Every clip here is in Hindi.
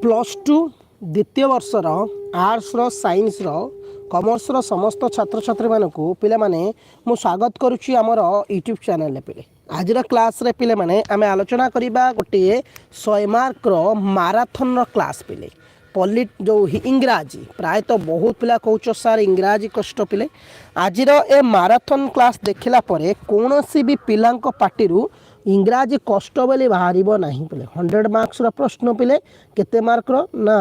+2 द्वितीय वर्षर आर्ट्सर साइंसर कमर्सर समस्त छात्र छात्री मानक पिले माने मु स्वागत करुच्ची आमर यूट्यूब चैनल पे। आज क्लास रे पिले माने आमे आलोचना करिबा गोटे 100 मार्क माराथन क्लास पिले पॉलिट जो इंग्राजी प्रायतः बहुत पिला कहूच सार इंग्राजी कष्ट पिले आज ए माराथन क्लास देखला परे कौनसी भी पिलांक पाटिरु इंग्राजी कष्ट बोली बाहर ना पिले 100 मार्क्स प्रश्न पिले केते मार्क ना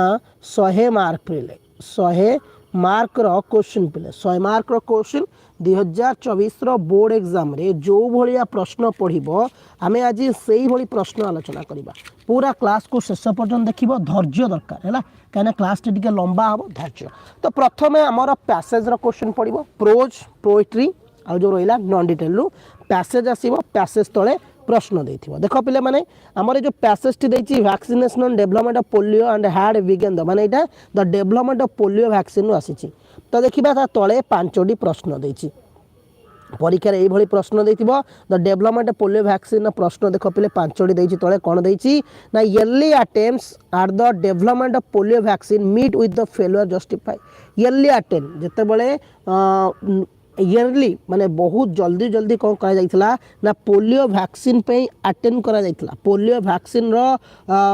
100 मार्क पिले 100 मार्क क्वेश्चन पिले 100 मार्क क्वेश्चन 2024 बोर्ड एग्जाम रे जो भाया प्रश्न पढ़िबो आमे आज सेही भली प्रश्न आलोचना करिबा। पूरा क्लास को शेष पर्यंत देखिबो धैर्य दरकार है कहीं क्लास टे लंबा हम धैर्य। तो प्रथमे आमर पैसेज क्वेश्चन पड़ो प्रोज पोएट्री आ जो रहा नॉन डिटेल रु पैसेज आसो पैसेज तले प्रश्न देथिबो। देखो पिले माने हमर जो पैसेज टी देछि vaccination on development of polio and had begun the माने एटा the development of polio vaccine आसीछि। तो देखिबा ता तले 5टी प्रश्न देछि परीक्षा रे एई भली प्रश्न देथिबो the development of polio vaccine प्रश्न देखो पिले 5टी देछि तले कोन देछि ना early attempts are the development of polio vaccine meet with the failure justify. Early attempt जते बळे इयरली माने बहुत जल्दी जल्दी कौन करा जाइथिला ना पोलियो वैक्सीन पे अटेंड करा जाइथिला पोलियो वैक्सीन रो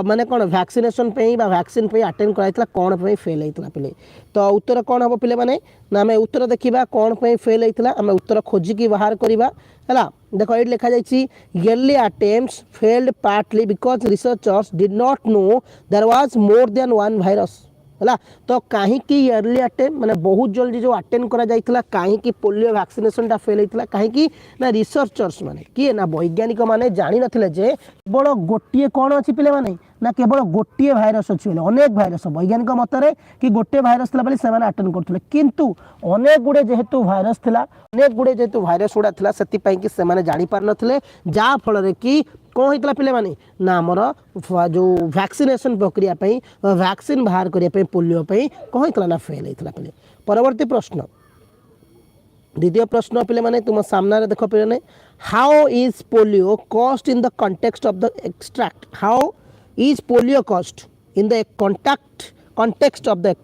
माने कौन वैक्सीनेशन पे बा वैक्सीन पे अटेंड करा जाइथिला कौन पे फेल होइथिला पिले। तो उत्तर कौन हम पिले माने ना हमें उत्तर देखिबा कौन पे फेल होइथिला हमें उत्तर खोजी की बाहर करिबा हैला। देखो ये लिखा जाइछि early attempts failed partly because researchers did not know there was more than one virus है। तो कहीं इयरली अटेम्प्ट माने बहुत जल्दी जो अटेंड करा जाइथिला कहीं पोलियो वैक्सीनेशन टा फेल होइथिला कहीं ना रिसर्चर्स माने किए ना वैज्ञानिक माने जानि नथिले जे केवल गोटे कौन अच्छी पिले माने ना केवल गोटे भाइरस अच्छी अनेक भाइरस वैज्ञानिक मतरे कि गोटे भाइरस थिला से अटेंड करथिले किंतु अनेक गुड़े जेहेतु भाइरस थिला अनेक गुड़े जेहेतु भाइरस गुड़ा थिला सेति पई कि से माने जानि पार नथिले जा फल रे कि कौन होता पिले माने ना आमर जो वैक्सीनेशन प्रक्रिया वैक्सीन बाहर करने पोलियो कौन होता ना फेल होता पिले। परवर्ती प्रश्न द्वितीय प्रश्न पिले माने तुम सामने देखो पिले ने how is polio cost in the context of the extract how is polio cost in the context of the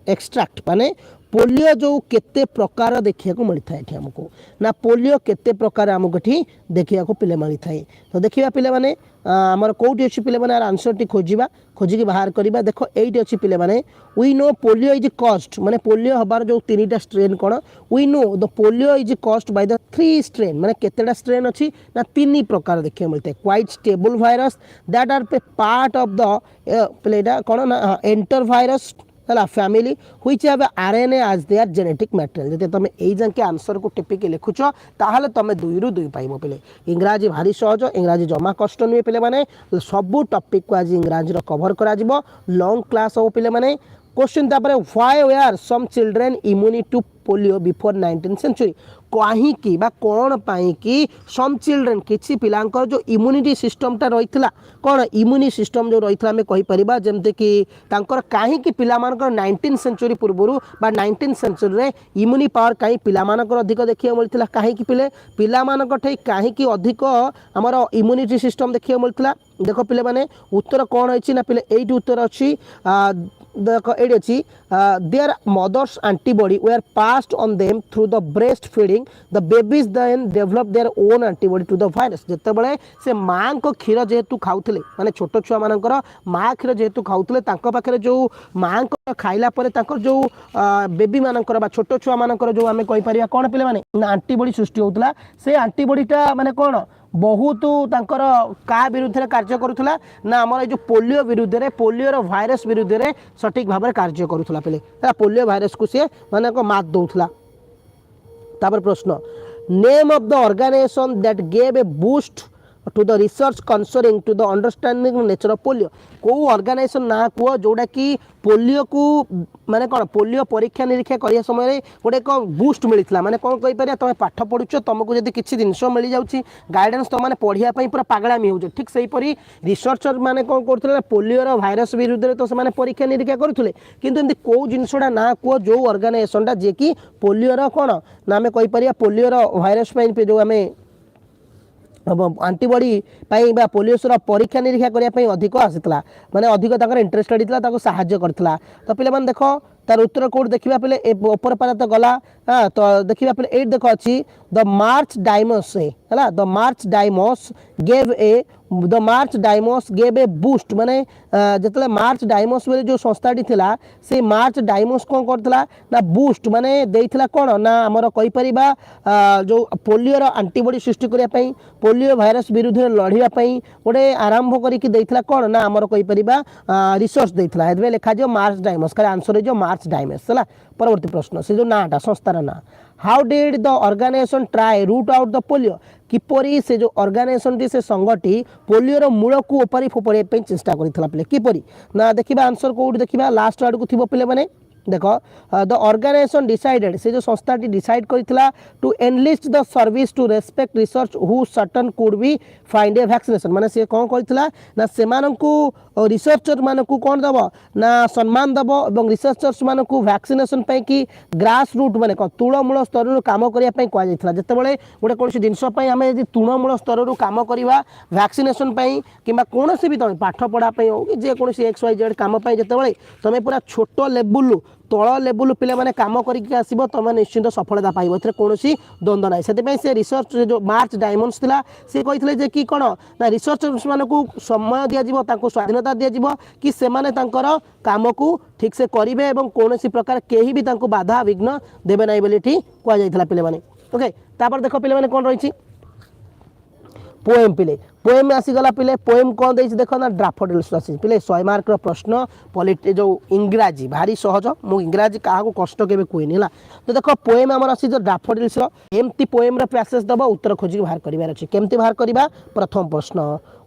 extract माने पोलियो जो केते प्रकार देखिया को मिलता है हमको ना पोलियो केते प्रकार हमको देखिया को पिले मिलता है। तो देखिया पिले माने आमर कोठी अछि पिले माने आंसर टी खोजिकी बाहर करबा। देखो एइटी अछि पिले माने we know polio is caused माने पोलियो हबार जो 3टा स्ट्रेन कोन we know the polio is caused by the 3 strain माने केतेटा स्ट्रेन अछि ना 3 प्रकार देखिया मिलता है। Quite stable virus that are part of the प्लेटा कोन ना एंटर वायरस है family which have RNA as their genetic material. जते तुम एई जंके आंसर को टिपिक लिखुछ ताहले तुम 2 रु 2 पाइबो पिले। इंग्राजी भारी सहज इंग्राजी जमा कष्ट नुहे पिले माने सबु टॉपिक को आज इंग्राजी रो कवर करा जिवो लॉन्ग क्लास हो पिले माने। क्वेश्चन तापर why were some children immune to polio before 19th century कहीं की बा कौन पाई कि सम चिल्ड्रेन किछि पिलांकर जो इम्यूनिटी सिस्टम टा रहितला कौन इम्यूनि सिस्टम जो रहितला हमें कहि परिबा जेमते कि तांकर कहीं की पिला मानकर 19th सेंचुरी पूर्वरु बा 19th सेंचुरी रे इम्यूनि पावर कहीं पिला मानकर अधिक देखिया मिलथिला कहीं की पिला मानकर ठई कहीं की अधिक हमर इम्यूनिटी सिस्टम देखिया मिलथिला। देखो पिले माने उत्तर कौन होइछि ना पिले एइट उत्तर अछि देखो एडी अछि their mothers antibody were passed on them through the breast feeding the babies then develop their own antibody to the virus. जते बळे से मां को क्षीर जेहेतु खाउथिले माने छोटो छुआ मानकर मां क्षीर जेहेतु खाउथिले तांको पाखरे जो मां को खाइला परे तांकर जो बेबी मानकर बा छोटो छुआ मानकर जो हमें कहि परिया कोन पिले माने ना एंटीबॉडी सृष्टि होतला से एंटीबॉडीटा माने कोन बहुत तांकर का विरुद्ध कार्य करुला ना आमर जो पोलियो विरुद्ध पोलियो भाइरस विरुद्ध सठिक भाव में कार्य करुला पिले पोलियो भाइरस को सी माने को मात दौला। तापर प्रश्न name of the organization that gave a boost to the research concerning to the understanding nature of polio को ऑर्गेनाइजेशन ना को जोड़ा कि पोलियो को माने कौन पोलियो परीक्षा निरीक्षा करिया समय गोटे को बूस्ट मिलता माने कौन कहि परिया तुम पाठ पढ़ुछ तुमको जदि किछि जिनस मिल जाउछि गाइडेंस तुम माने पढ़िया पई पूरा पागलामी हो ठीक सही परी रिसर्चर माने कौन करथले पोलियो रो भाइरस विरुद्ध तो से माने परीक्षा निरीक्षा करथले किंतु एमती को जिनसडा ना को जो ऑर्गेनाइजेशन टा जे कि पोलियो रो कौन ना हमें कहि परिया पोलियो रो भाइरस पे जो हमें आंटीबॉडी पोलियोर परीक्षा निरीक्षा करने अधिक आसाला माने अधिक इंटरेस्टेड होता साहाय्य करता। तो पे देख तार उत्तर कौट देखा पे ओपर पारा तो गला। हाँ तो देखा पे ये देख अच्छी द मार्च डायमस है the March Dimes gave a the March Dimes gave a boost माने जिते मार्च डायमस जो संस्थाटी थिला से मार्च डायमस कौन करता ना बूस्ट माने देइथिला कौन ना आमर कहीपर जो पोलियोर आंटीबॉडी सृष्टि करने पोलियो भाइरस विरुद्ध लड़ाई गोटे आरंभ करके कौन ना आमर कहीपर रिसर्च देता है लिखा जो मार्च डायमस खाली आंसर जो मार्च डायमस है। परवर्ती प्रश्न से जो नाटा संस्थार ना how did the organisation try root out the polio किपरि से जो ऑर्गेनाइजेशन टी से संगठी पोलियोर मूल को ओपारी फोपाड़ी चेष्टा करथिला पिले किपरि ना देखिबा आंसर कोड देखिबा लास्ट आड़ को थिबो पिले माने देख द ऑर्गेनाइजेशन डिसाइडेड से जो संस्थाटी डिसाइड करथिला to enlist the service to respect research who certain could be find a vaccination माने से कौन करथिला ना सेमानंकु रिसर्चर मानकु कौन दब ना सम्मान दब एवं रिसर्चर्स मानकु वैक्सीनेशन पई कि ग्रास रूट माने तृणमूल स्तर काम करिया पई कह जायथिला जेतेबेले गोटे कोनसी जिंस पई हमें यदि तृणमूल स्तर काम करिवा वैक्सीनेशन पई किबा कोनोसी भी तमे पाठ पढ़ा पई हो कि जे कोनसी एक्स वाई जेड काम पई जेतेबेले तमे पूरा छोट लेवल तल लेवल पिला माने काम करके आसीबो तमे निश्चित सफलता पाइबो एथरे कोनोसी द्वंद्व नाही सेते से रिसर्च जो मार्च डायमंड्स थिला से कहितले जे कि कोन ना रिसर्चर्स मानकु समय दिया जिवो ताको स्वाधीनता दिया जिवो कि से माने तांकर काम को ठीक से करिवे एवं कोनोसी प्रकार केही भी तांको बाधा विघ्न देबे नाही बोली ठीक कह जायथिला पिले माने। ओके तापर देखो पिले माने कोन रहिछि पोएम पिले पोएम आसीगला पिले पोएम कौन देख देख ना ड्राफोडिल्स आसी पिले 100 मार्क प्रश्न पॉलिटी जो इंग्राजी भारी सहज मु इंग्राजी क्या कष्ट के कहनी है। तो देख पोएम आम आसी जो ड्राफोडिल्स एमती पोएम पैसेज दब उत्तर खोजिक बाहर करार अच्छे केमती बाहर करवा। प्रथम प्रश्न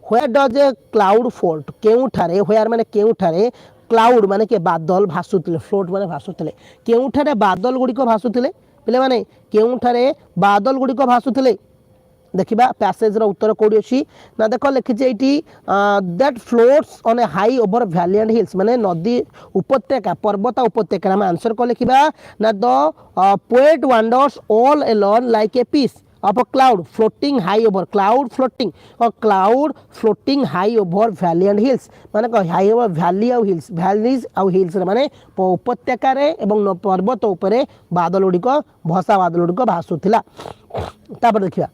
where does a cloud float केउठारे व्हेयर माने केउठारे क्लाउड माने के बादल भासुतिले फ्लोट माने भासुतिले केउठारे बादल गुड़िक भासुतिले पिले माने केउठारे बादल गुड़िक भासुतिले देखिबा पैसेज रो उत्तर कोडी अछि ना देखो लिखि जे एटी that floats on a high over valley and hills माने नदी उपत्यका पर्वत उपत्यका में आंसर को लिखिबा ना the poet wanders all alone like a piece of a cloud floating high over cloud floating high over valley and hills माने को high over valley और hills valleys और hills माने उपत्यका रे एवं पर्वत ऊपर बादल गुड़िक भसा बादल गुड़िक भासुथिला। तापर देखिबा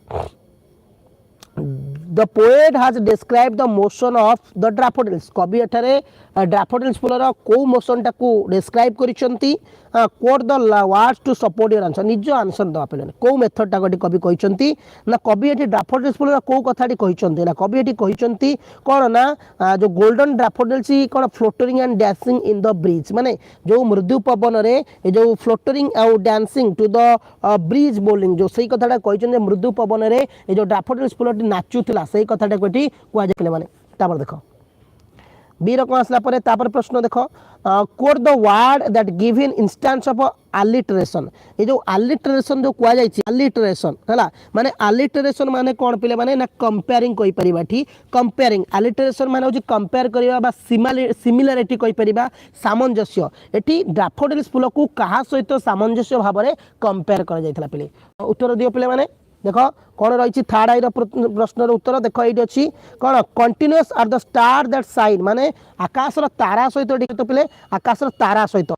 the poet has described the motion of the daffodils कवि एठारे daffodils फूलर को मोशन टाकू डिस्क्राइब करिसंती quote the words to support your answer निज आंसर दवा पे को मेथड टाकटी कवि कहिसंती ना कवि एठी daffodils फूलर को कथाटी कहिसंती ना कवि एठी कहिसंती कोन ना जो गोल्डन daffodils कोन floating and dancing in the breeze माने जो मृदु पवन रे ए जो फ्लोटिंग और डांसिंग टू द ब्रिज बोलिंग जो सही कथाटा कहिसंती मृदु पवन रे ए जो daffodils फूलटी नाचुथिला सही कथाटा कोठी कुआ जाय माने। तापर देखो बीर कौन आसला परे तापर प्रश्न देखो code the word that give in instance of alliteration ये जो अलिटरेशन जो कुआ जाय अलिटरेशन हैला माने अलिटरेशन माने कोन पिले माने ना कंपेयरिंग कोइ परिबा ठी कंपेयरिंग अलिटरेशन माने होची कंपेयर करिबा बा सिमिलरिटी कोइ परिबा सामंजस्य एठी डैफोडिल्स फूल को कहा सहित सामंजस्य भाव में कंपेयर कर जायथला पिले उत्तर दियो पिले माने देखो कौन रही थर्ड आई प्रश्न उत्तर देख ये अच्छी कौन continuous are the star that shine माने आकाशर तारा सहित तो पिले आकाशर तारा सहित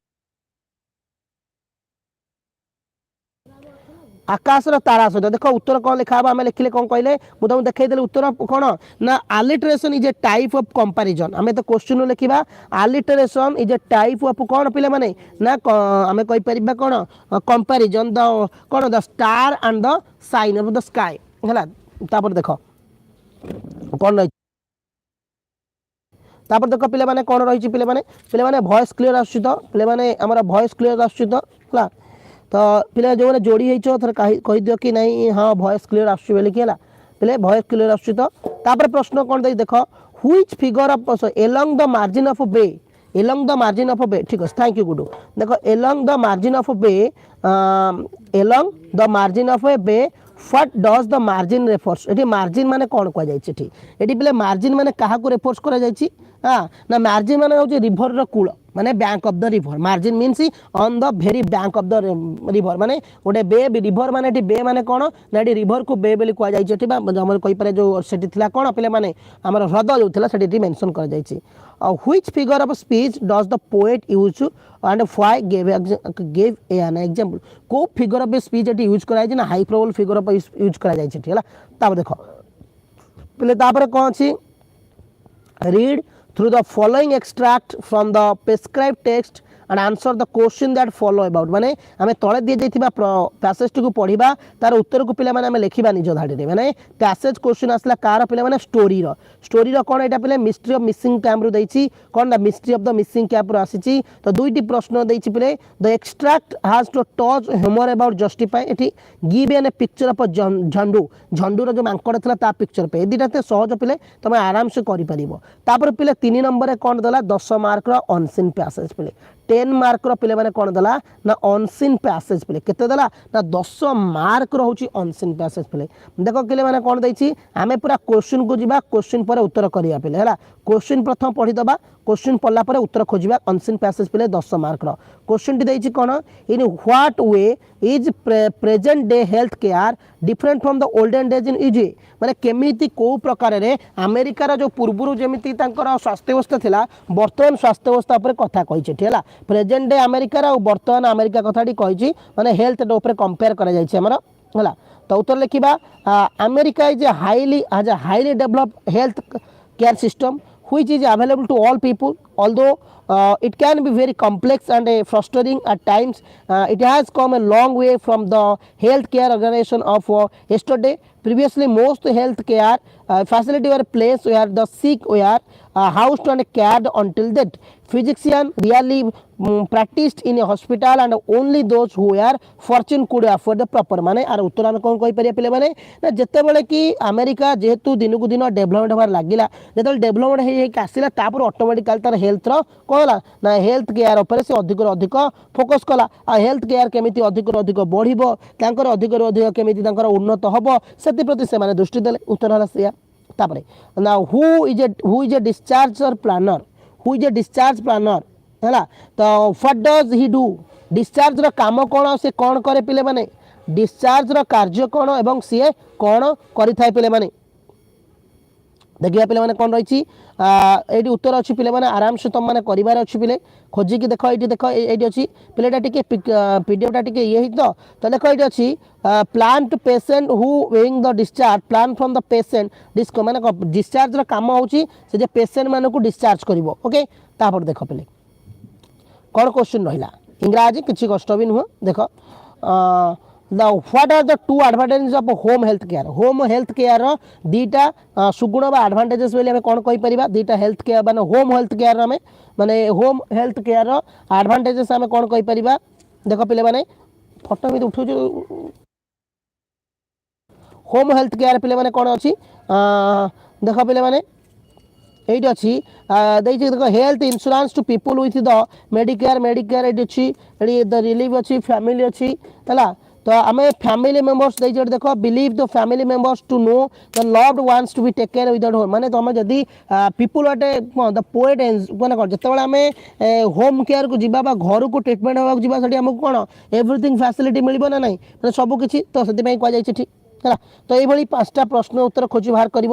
आकाशर तारा सहित देख उत्तर कौन लिखा आम लिखिले कौन कहले मुझे देखा उत्तर कौन ना alliteration is a type of comparison आम तो क्वेश्चन लिखा alliteration is a type of कौन पिले माने ना आम कहि परिबा कौन कंपैरिजन द कौन the star and the sign of the sky है। तापर देख कौन रही तापर देख पिले माने कौन रही पिले माने वॉइस क्लियर आसुची तो पिले माने हमर वॉइस क्लियर आसुची तो है तो पिले जो मैंने जोड़ी थोड़ा कही दियो कि नहीं हाँ वॉइस क्लियर आसुची बोली कि पिले वॉइस क्लियर आसुची तो तापर प्रश्न कौन दे देख which figure of along the margin of bay along the margin of bay ठीक है थैंक यू गुडू देखो along the margin of bay along the margin of a bay what does the margin refers एटी मार्जिन माने कौन कह जाए एटी पिले मार्जिन माने कहा को रेफर्स करा जायछि हां ना मार्जिन माने हो रिवर रो कूल माने bank of the river margin means on the very bank of the river माने गोटे बे रिवर माने बे माने कौन ना रिवर को बे बोली कह जाए कही पारे जो सेठी थिला कौन पे माने आमर ह्रद जो थिला सेठी मेंशन कर जाइछि which figure of speech does the poet use and why give an example को फिगर ऑफ स्पीच एटी यूज करा ना हाई प्रोबेबल फिगर ऑफ यूज करा जाइछि ठीक है तापर देखो पहले तापर कौन अछि read through the following extract from the prescribed text and answer the question that follow about माने आमे तळे दिए जाइथिबा पैसेज टी को पढिबा तार उत्तर को पिला माने आमे लेखिबा निज धाडी रे माने पैसेज क्वेश्चन आसला कार पिला माने स्टोरी रो कोन एटा पिले मिस्ट्री ऑफ मिसिंग कैम्प रो दैछि कोन the mystery of the missing camp रो आसीछि तो दुईटी प्रश्न दैछि पिले the extract has to touch humour about justify एठी give an a picture of Jhandu रो जो मांकड़ थला ता पिक्चर पे एदिटा ते सहज पिले तमे आराम से करि परिबो तापर पिले 3 नंबर रे कोन दला 10 मार्क रो अनसीन पैसेज पिले 10 मार्क रो पिले माने कोन दला ना अनसीन पैसेज पिले केते दला ना 10 मार्क रो होची अनसीन पैसेज पिले देखो किले माने कोन दैछि आमे पूरा क्वेश्चन को जिबा क्वेश्चन पर उत्तर करिया पिले हला क्वेश्चन प्रथम पढी दबा क्वेश्चन पल्ला पर उत्तर खोजिबा अनसीन पैसेज पिले 10 मार्क रो क्वेश्चन टी दैछि कोन in what way is present day health care different from the olden days in is माने केमिति को प्रकार रे अमेरिका रो जो पूर्वरु जेमिति तांकर स्वास्थ्य व्यवस्था थिला वर्तमान स्वास्थ्य व्यवस्था पर कथा कहिछि ठेला प्रेजेंट डे अमेरिका रो वर्तमान अमेरिका कथाटी कहिछि माने हेल्थ डे ऊपर कंपेयर करा जाइछि हमर हला तो उत्तर लिखिबा America is highly developed health care system which is available to all people although it can be very complex and frustrating at times it has come a long way from the healthcare organization of yesterday previously most healthcare facility were placed where the sick were housed and cared until that physician really practiced in a hospital and only those who were fortune could afford the proper माने आर उत्तर आम कौन कहि परिया पिले माने ना जते बेले कि अमेरिका जेहेतु दिन को दिन डेवलपमेंट होबार लागिला जेते डेवलपमेंट हे आसिला तापर ऑटोमेटिकल तार हेल्थ रो कोला ना हेल्थ केयर ऊपर से अधिक अधिक फोकस कला आ हेल्थ केयर केमिति अधिक अधिक बढ़िबो तांकर अधिक अधिक केमिति तांकर उन्नत हबो सेति प्रति से माने दृष्टि देले उत्तर हला सिया तापरे ना who is a discharger planner who is a discharge planner है तो what does he do discharge रो काम कौन से कौन करे पिले माने डिस्चार्ज रो कार्य कौन एवं सी कौन करि थाए पिले माने देखिया पिले माने कौन रही ये उत्तर अच्छी पिले माने आराम से तुम मैंने करार अच्छी पिले खोजिकी देख ये देख ये अच्छी पिलेटा टी पीडीएफटा टी ये तो देख ये अच्छी प्लान टू पेसेंट हु वेइंग the discharge plan from the patient डिस्को माने डिस्चार्ज रो काम होची से जे पेसेंट मानकु डिस्चार्ज करिवो ओके तापर देख पिले कौन क्वेश्चन रहा इंग्राजी किसी कष्ट भी नुह देख what are the two advantages of home health care दीटा सुगुण बा एडवांटेजेस बोली हमें कौन कहि परिबा दीटा हेल्थ केयर माने होम हेल्थ केयर हमें माने होम हेल्थ केयर एडवांटेजेस हमें कौन कहि परिबा देख पिले माने फोटो भी उठो होम हेल्थ केयर पिले माने कौन अच्छी देख पिले माने एट अच्छी देख health insurance to people with the medicare एट अच्छी द रिलीफ अच्छी फैमिली अच्छी है तो आम फैमिली मेंबर्स देख believe the family members to know the loved ones to be take care without home माने तुम जदि पीपुल अटे द पोएट माने कौन जिते आम होम केयर को जीवा घर को ट्रिटमेंट होगा जीवा से आमको कौन एवरीथिंग फैसिलिटी मिल ना ना मैंने सबकि तो से कहुई ठीक है तो ये 5टा प्रश्न उत्तर खोजी बाहर कर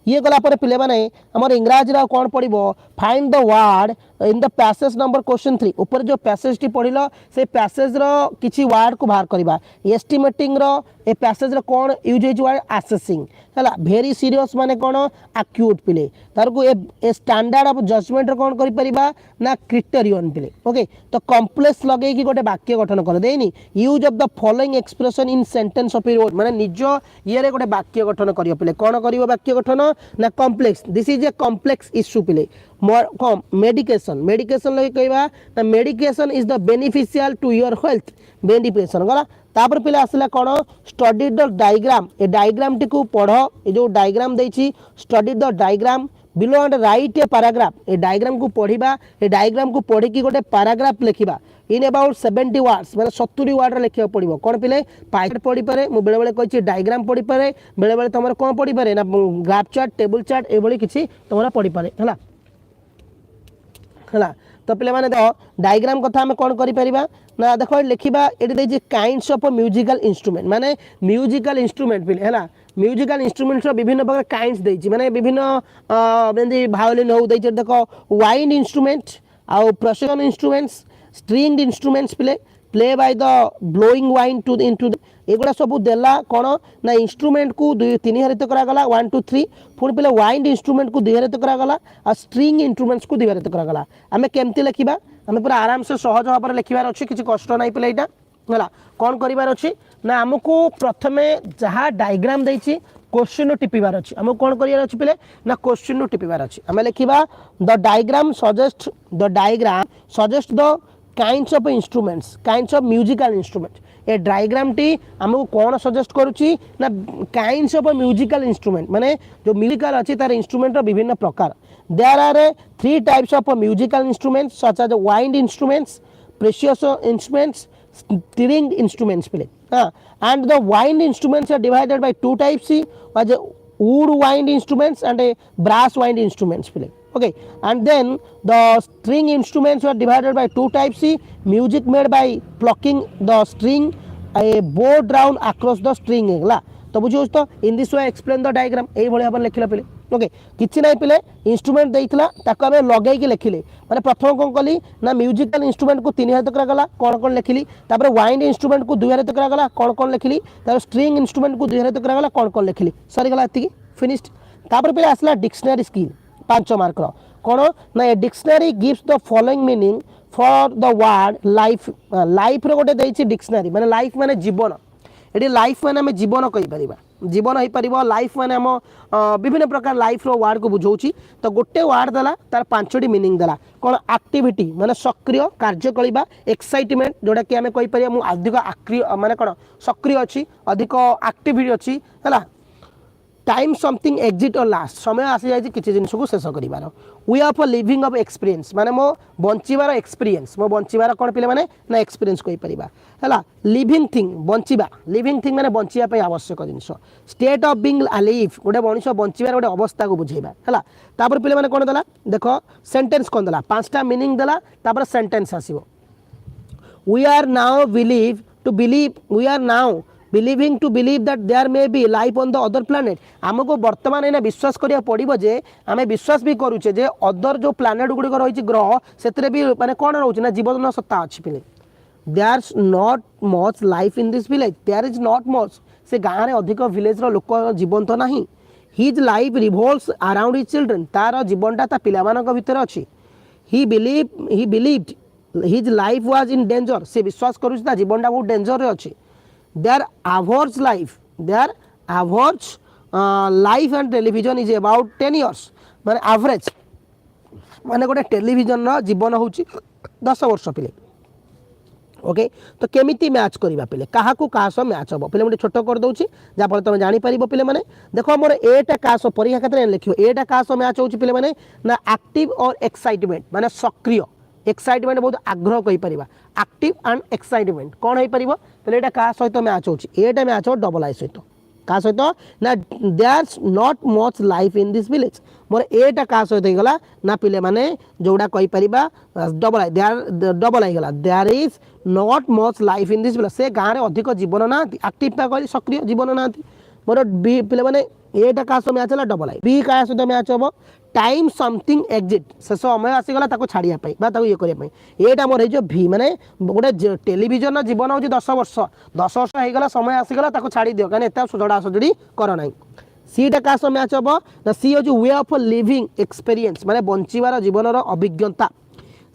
ये गलापर पिले माने हमर इंग्राजी रा कौन पड़ो find the word in the passage number question 3 ऊपर जो पैसेज टी पढ़िल से पैसेज रो किछि वर्ड को बाहर करबा एस्टिमेटिंग रो ए पैसेज रो कौन यूज होइछ वर्ड असेसिंग हला वेरी सीरियस माने कौन एक्यूट पिले तार को ए स्टैंडर्ड ऑफ जजमेंट रो कौन करि परिबा ना क्राइटेरियन पिले ओके तो कॉम्प्लेक्स लगे कि गोटे वाक्य गठन कर देनी use of the following expression in sentence of your माने निज ये रे गोटे वाक्य गठन करियो पिले कौन करियो वाक्य गठन ना complex this is a complex issue पिले मोर कम मेडिकेशन लगे कहवा ना medication is the beneficial to your health beneficial गला तापर पिले आसला कौन स्टडी द डायग्राम ए डायग्राम टी को पढ़ ये जो डायग्राम देछि study the diagram below and write a paragraph ए डायग्राम को पढ़िबा ए डायग्राम को पढ़ी कि गोटे पैराग्राफ लिखिबा इन अबाउट 70 वर्ड्स माने 70 वर्ड लिखिया पड़िबो कोन पिले पाइट पढ़ी पारे मु बेले बेले कहि डायग्राम पढ़ी पारे बेले बेले तमर कोन पढ़ी पारे ना graph chart table chart A बळी किछि तमरा पढ़ी पारे हला है। तो पे मैंने देख डायग्राम कथा आम कौन करें ना देख लिखा ये काइंड्स ऑफ म्यूजिकल इंस्ट्रूमेंट माने म्यूजिकल इंस्ट्रूमेंट पे है म्यूजिकल इंस्ट्रूमेंट्स विभिन्न प्रकार काइंड्स देती माने विभिन्न भायोलिन हो देख वाइंड इंस्ट्रूमेंट आउ percussion instruments string instruments play by the blowing wind to into एगुड़ा सब देला कौन ना इंस्ट्रूमेंट को तीन हरित करागला 1 2 3 पुणी पे वाइंड इंस्ट्रूमेंट को 2 हरित करागला आ स्ट्रिंग इंस्ट्रूमेंट्स को 2 हरित करागला आम केमती लिखा आम पूरा आराम से सहज भाव में लिखार अच्छे किसी कष्ट ना पे यहाँ है कौन करार अच्छी ना आमको प्रथमे जहाँ डायग्राम देती क्वेश्चन टिपार अच्छी आमको कौन करार अच्छी पे ना क्वेश्चन टिपार अच्छी आम लिखा the diagram suggest the kinds of instruments kinds of musical instrument A diagram T आमको कौन सजेस्ट करुच्ची ना काइंड्स ऑफ म्यूजिकल इंस्ट्रूमेंट माने जो म्यूजिकल अच्छी तार इंस्ट्रूमेंट विभिन्न प्रकार there are 3 types of musical instruments such as wind instruments precious instruments string instruments पे and the wind instruments are divided by 2 types as wood wind instruments and a brass wind instruments pe okay and then the string instruments are divided by 2 types music made by plucking the string a bow drawn across the string la तो बुझे तो in this way explain the diagram ये भाई भाव लिखला पे ओके किसी ना पे इंस्ट्रूमेंट देता आम लगे लिखिले मैंने प्रथम कौन कली ना म्यूजिकल इंस्ट्रूमेंट को 3 हरित करागला कौन कौन लिखिली वाइंड इंस्ट्रूमेंट को 2 हरित करागला कौन कौन लिखिली स्ट्रिंग इंस्ट्रूमेंट को 2 हरित करागला कौन कौन लिखिली सरीगला ये फिनिश्ड तापर पे आसला डिक्शनरी स्किल 5 मार्क कौन ना a dictionary gives the following meaning for the word life life रो गोटे देछि डिक्शनरी माने लाइफ माने जीवन ये लाइफ माने आम जीवन कहीपर जीवन हो पार लाइफ माने आम विभिन्न प्रकार लाइफ रो वार्ड को बुझाऊँ तो गोटे वार्ड देला तार 5टी मीनिंग देला कौन एक्टिविटी माने सक्रिय कार्य करिबा एक्साइटमेंट जोटा कि आम कहीपर अधिक माने कौन सक्रिय अच्छी अधिक एक्टिविटी अच्छी है टाइम समथिंग एक्जिट और लास्ट समय आसी जाए किसी जिन को शेष कर way of living of experience माने मो बंचार एक्सपीरियंस मो बंचार कौन पे माने ना एक्सपीरियंस कही पारिबा है लिविंग थिंग बंचिबा लिविंग थिंग माने बंचिया आवश्यक जिनस स्टेट ऑफ बीइंग अलाइव गोटे मनीष बंचार गोटे अवस्था को बुझेबा है तापर पे माने कौन देला देख सेंटेंस कौन देला 5टा मीनिंग देला तापर सेंटेंस आसीबो we are now believe to believe we are now believing to believe that there may be life on the other planet आमको वर्तमान एना विश्वास करिया पड़िबो जे आमे विश्वास भी करूचे जे अदर जो प्लैनेट गुडी रही ग्रह से भी माने कौन रोचे ना जीवन सत्ता अच्छी पिले there not much life in this village there is not much से गाँव में अधिक विलेज लोक जीवन तो नहीं his life revolves around his children तार जीवनटा ता पिलामानक भितर अच्छी he believed his life was in danger से विश्वास करूचे ता जीवनटा बहुत डेंजर रे अच्छी their average life and television is about 10 years माने average माने गोटे टेलीविजन जीवन हूँ 10 वर्ष पिले ओके तो केमिति मैच करवा पे क्या क्या सह मैच हम पे मुझे छोट कर दूसरी जहाँफल तुम जापर पे मैंने देख मोर एटा क्या सह परीक्षा क्षेत्र में लिख एटा क्या सह मैच होची पे मैंने ना एक्टिव और एक्साइटमेंट माने सक्रिय एक्साइटमेंट बहुत आग्रह कहीपर एक्टिव एंड एक्साइटमेंट कौन हो पार पे यहाँ क्या सहित मैच होटा मैच हो डबल आई सहित क्या सहित ना there not much life in this village मोर एटा क्या सहित होगा ना पे मैंने जोड़ा कहीपर डबल आई डबल आईगला there is not much life in this village से गाँव में अधिक जीवन ना एक्टिव कहली सक्रिय जीवन ना मोर बी पे मैंने एटा क्या सह मैच है डबल आई बी क्या सहित मैच हम टाइम समथिंग एक्जिट से समय आसीगला छाड़िया ये करने यहाँ मोर हो भी माने गोटे टेलीविजन जीवन हूँ 10 वर्ष 10 वर्ष होगा समय आसीगला छाड़ी दियो कहीं एत सजड़ा सजड़ी कर ना सीटा क्या सह मैच हम ना सी हूँ वे ऑफ लिविंग एक्सपीरियंस माने बंचार जीवन अभिज्ञता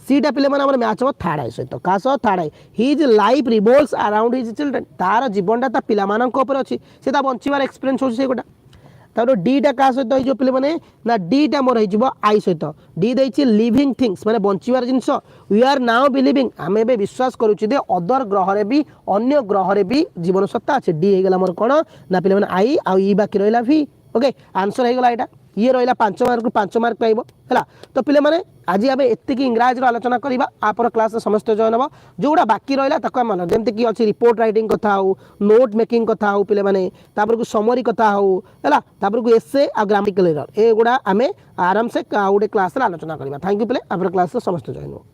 सीटा पे मैंने मैच हम थर्ड आई सहित क्या सह third I his life revolves around his children तार जीवनटा ता पिलामानक उपर अच्छी से बंचार एक्सपीरियंस हो गोटा तापर डीटा क्या सहित हो पे मैंने ना डीटा मोर हो आई सहित डी देछि लिविंग थिंग्स माने बंचार जिनस वी आर नाउ बिलीविंग आम ए विश्वास करुचे दे अदर ग्रह भी अन्य ग्रह भी जीवन सत्ता अच्छे डी होगा मोर कौन ना पे मैंने आई आई बाकी रहा भी ओके आंसर होगा यहाँ ये रहा 5 मार्क रु 5 मार्क पाइब है। तो पे मैंने आज आम एतिक इंग्राजी आलोचना करवा आपर क्लास समस्त जॉइन हम जोड़ा बाकी रहा आम जमीक अच्छी रिपोर्ट राइटिंग कथा हो नोट मेकिंग कथा हो पे मैंने को समरी कथा हो है को एसे आ ग्रामेटिकल एरर एगुड़ा आम आराम से गोटे क्लास आलोचना करवा। थैंक यू पे आपर क्लास समस्त जॉइन हो।